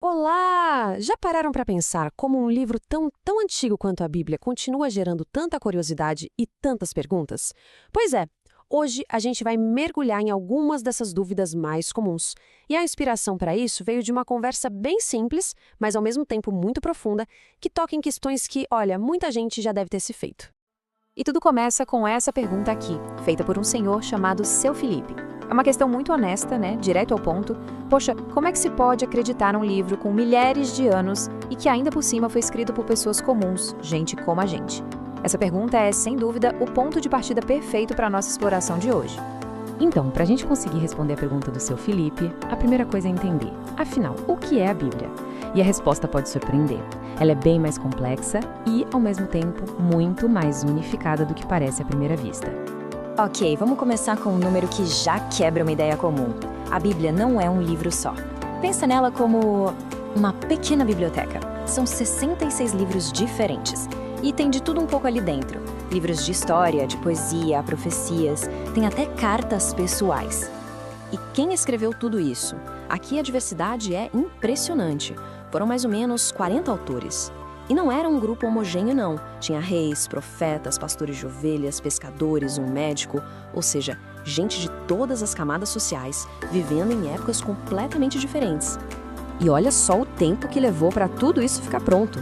Olá! Já pararam para pensar como um livro tão antigo quanto a Bíblia continua gerando tanta curiosidade e tantas perguntas? Pois é, hoje a gente vai mergulhar em algumas dessas dúvidas mais comuns. E a inspiração para isso veio de uma conversa bem simples, mas ao mesmo tempo muito profunda, que toca em questões que, olha, muita gente já deve ter se feito. E tudo começa com essa pergunta aqui, feita por um senhor chamado Seu Felipe. É uma questão muito honesta, né? Direto ao ponto. Poxa, como é que se pode acreditar num livro com milhares de anos e que ainda por cima foi escrito por pessoas comuns, gente como a gente? Essa pergunta é, sem dúvida, o ponto de partida perfeito para a nossa exploração de hoje. Então, para a gente conseguir responder a pergunta do Seu Felipe, a primeira coisa é entender, afinal, o que é a Bíblia? E a resposta pode surpreender. Ela é bem mais complexa e, ao mesmo tempo, muito mais unificada do que parece à primeira vista. Ok, vamos começar com um número que já quebra uma ideia comum. A Bíblia não é um livro só. Pensa nela como uma pequena biblioteca. São 66 livros diferentes. E tem de tudo um pouco ali dentro. Livros de história, de poesia, profecias, tem até cartas pessoais. E quem escreveu tudo isso? Aqui a diversidade é impressionante. Foram mais ou menos 40 autores. E não era um grupo homogêneo, não. Tinha reis, profetas, pastores de ovelhas, pescadores, um médico, ou seja, gente de todas as camadas sociais, vivendo em épocas completamente diferentes. E olha só o tempo que levou para tudo isso ficar pronto.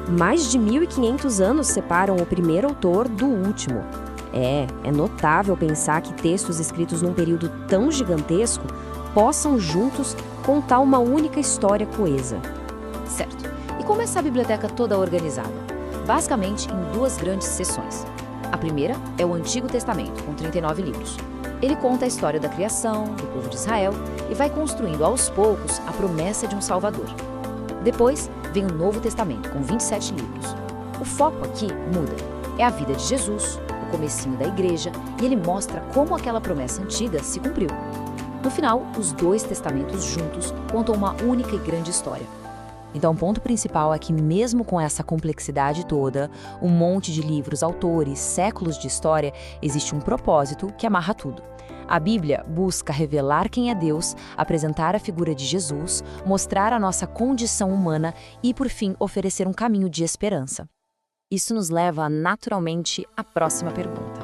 Mais de 1.500 anos separam o primeiro autor do último. É notável pensar que textos escritos num período tão gigantesco possam juntos contar uma única história coesa. Certo. E como é essa biblioteca toda organizada? Basicamente em duas grandes seções. A primeira é o Antigo Testamento, com 39 livros. Ele conta a história da criação, do povo de Israel, e vai construindo aos poucos a promessa de um Salvador. Depois vem o Novo Testamento, com 27 livros. O foco aqui muda. É a vida de Jesus, o comecinho da igreja, e ele mostra como aquela promessa antiga se cumpriu. No final, os dois testamentos juntos contam uma única e grande história. Então, o ponto principal é que, mesmo com essa complexidade toda, um monte de livros, autores, séculos de história, existe um propósito que amarra tudo. A Bíblia busca revelar quem é Deus, apresentar a figura de Jesus, mostrar a nossa condição humana e, por fim, oferecer um caminho de esperança. Isso nos leva, naturalmente, à próxima pergunta.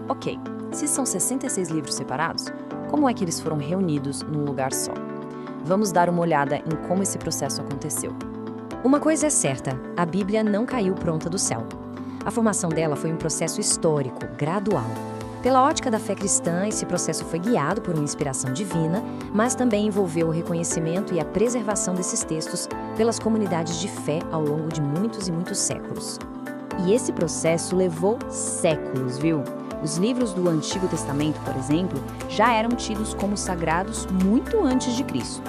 Ok, se são 66 livros separados, como é que eles foram reunidos num lugar só? Vamos dar uma olhada em como esse processo aconteceu. Uma coisa é certa, a Bíblia não caiu pronta do céu. A formação dela foi um processo histórico, gradual. Pela ótica da fé cristã, esse processo foi guiado por uma inspiração divina, mas também envolveu o reconhecimento e a preservação desses textos pelas comunidades de fé ao longo de muitos e muitos séculos. E esse processo levou séculos, viu? Os livros do Antigo Testamento, por exemplo, já eram tidos como sagrados muito antes de Cristo.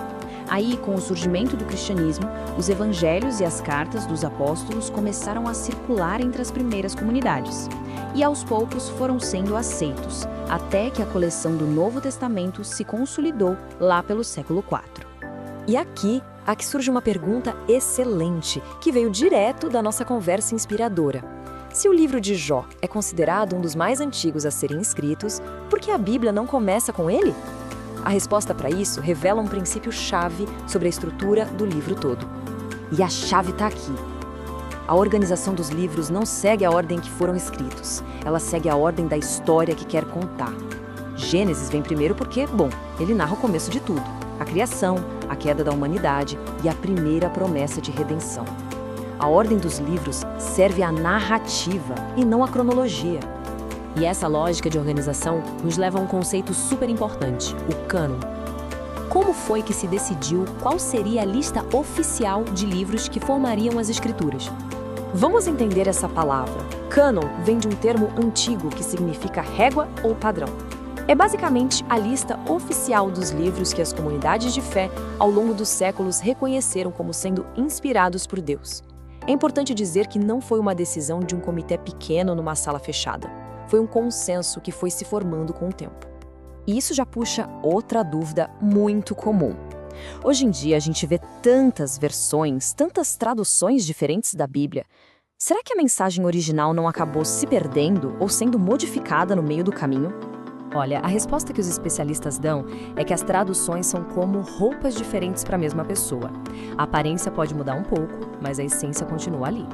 Aí, com o surgimento do cristianismo, os evangelhos e as cartas dos apóstolos começaram a circular entre as primeiras comunidades. E aos poucos foram sendo aceitos, até que a coleção do Novo Testamento se consolidou lá pelo século IV. E aqui surge uma pergunta excelente, que veio direto da nossa conversa inspiradora. Se o livro de Jó é considerado um dos mais antigos a serem escritos, por que a Bíblia não começa com ele? A resposta para isso revela um princípio-chave sobre a estrutura do livro todo. E a chave está aqui. A organização dos livros não segue a ordem que foram escritos, ela segue a ordem da história que quer contar. Gênesis vem primeiro porque, ele narra o começo de tudo, a criação, a queda da humanidade e a primeira promessa de redenção. A ordem dos livros serve à narrativa e não à cronologia. E essa lógica de organização nos leva a um conceito super importante, o cânon. Como foi que se decidiu qual seria a lista oficial de livros que formariam as escrituras? Vamos entender essa palavra. Cânon vem de um termo antigo que significa régua ou padrão. É basicamente a lista oficial dos livros que as comunidades de fé, ao longo dos séculos, reconheceram como sendo inspirados por Deus. É importante dizer que não foi uma decisão de um comitê pequeno numa sala fechada. Foi um consenso que foi se formando com o tempo. E isso já puxa outra dúvida muito comum. Hoje em dia a gente vê tantas versões, tantas traduções diferentes da Bíblia. Será que a mensagem original não acabou se perdendo ou sendo modificada no meio do caminho? Olha, a resposta que os especialistas dão é que as traduções são como roupas diferentes para a mesma pessoa. A aparência pode mudar um pouco, mas a essência continua ali.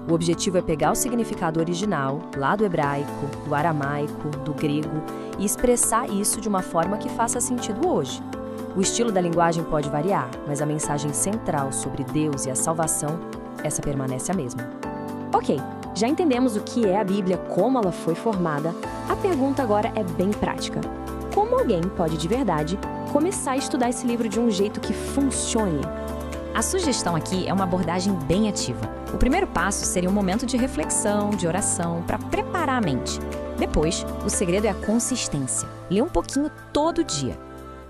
O objetivo é pegar o significado original, lá do hebraico, do aramaico, do grego, e expressar isso de uma forma que faça sentido hoje. O estilo da linguagem pode variar, mas a mensagem central sobre Deus e a salvação, essa permanece a mesma. Ok, já entendemos o que é a Bíblia, como ela foi formada. A pergunta agora é bem prática. Como alguém pode, de verdade, começar a estudar esse livro de um jeito que funcione? A sugestão aqui é uma abordagem bem ativa. O primeiro passo seria um momento de reflexão, de oração, para preparar a mente. Depois, o segredo é a consistência. Lê um pouquinho todo dia.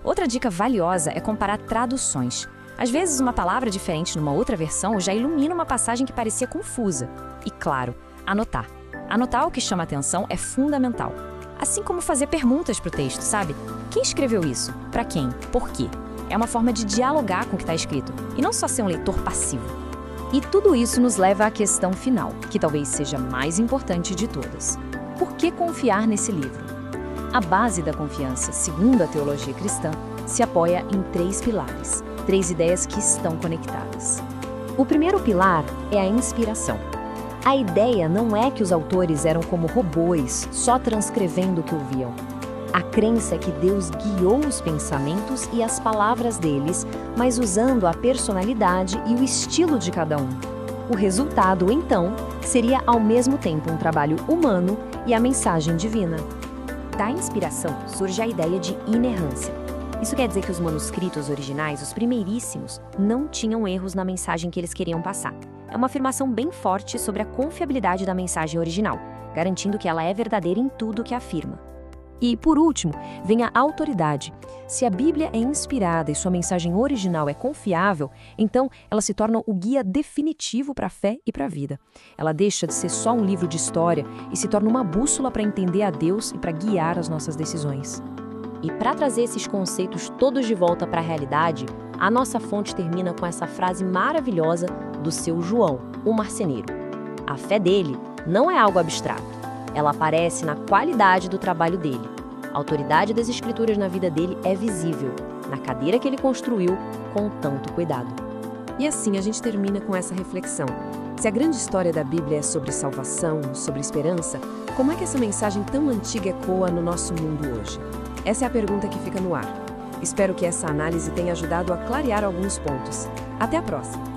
Outra dica valiosa é comparar traduções. Às vezes, uma palavra diferente numa outra versão já ilumina uma passagem que parecia confusa. E, claro, anotar. Anotar o que chama atenção é fundamental. Assim como fazer perguntas para o texto, sabe? Quem escreveu isso? Para quem? Por quê? É uma forma de dialogar com o que está escrito, e não só ser um leitor passivo. E tudo isso nos leva à questão final, que talvez seja a mais importante de todas. Por que confiar nesse livro? A base da confiança, segundo a teologia cristã, se apoia em 3 pilares, 3 ideias que estão conectadas. O primeiro pilar é a inspiração. A ideia não é que os autores eram como robôs, só transcrevendo o que ouviam. A crença é que Deus guiou os pensamentos e as palavras deles, mas usando a personalidade e o estilo de cada um. O resultado, então, seria ao mesmo tempo um trabalho humano e a mensagem divina. Da inspiração surge a ideia de inerrância. Isso quer dizer que os manuscritos originais, os primeiríssimos, não tinham erros na mensagem que eles queriam passar. É uma afirmação bem forte sobre a confiabilidade da mensagem original, garantindo que ela é verdadeira em tudo que afirma. E, por último, vem a autoridade. Se a Bíblia é inspirada e sua mensagem original é confiável, então ela se torna o guia definitivo para a fé e para a vida. Ela deixa de ser só um livro de história e se torna uma bússola para entender a Deus e para guiar as nossas decisões. E para trazer esses conceitos todos de volta para a realidade, a nossa fonte termina com essa frase maravilhosa do seu João, o marceneiro. A fé dele não é algo abstrato. Ela aparece na qualidade do trabalho dele. A autoridade das escrituras na vida dele é visível, na cadeira que ele construiu com tanto cuidado. E assim a gente termina com essa reflexão. Se a grande história da Bíblia é sobre salvação, sobre esperança, como é que essa mensagem tão antiga ecoa no nosso mundo hoje? Essa é a pergunta que fica no ar. Espero que essa análise tenha ajudado a clarear alguns pontos. Até a próxima!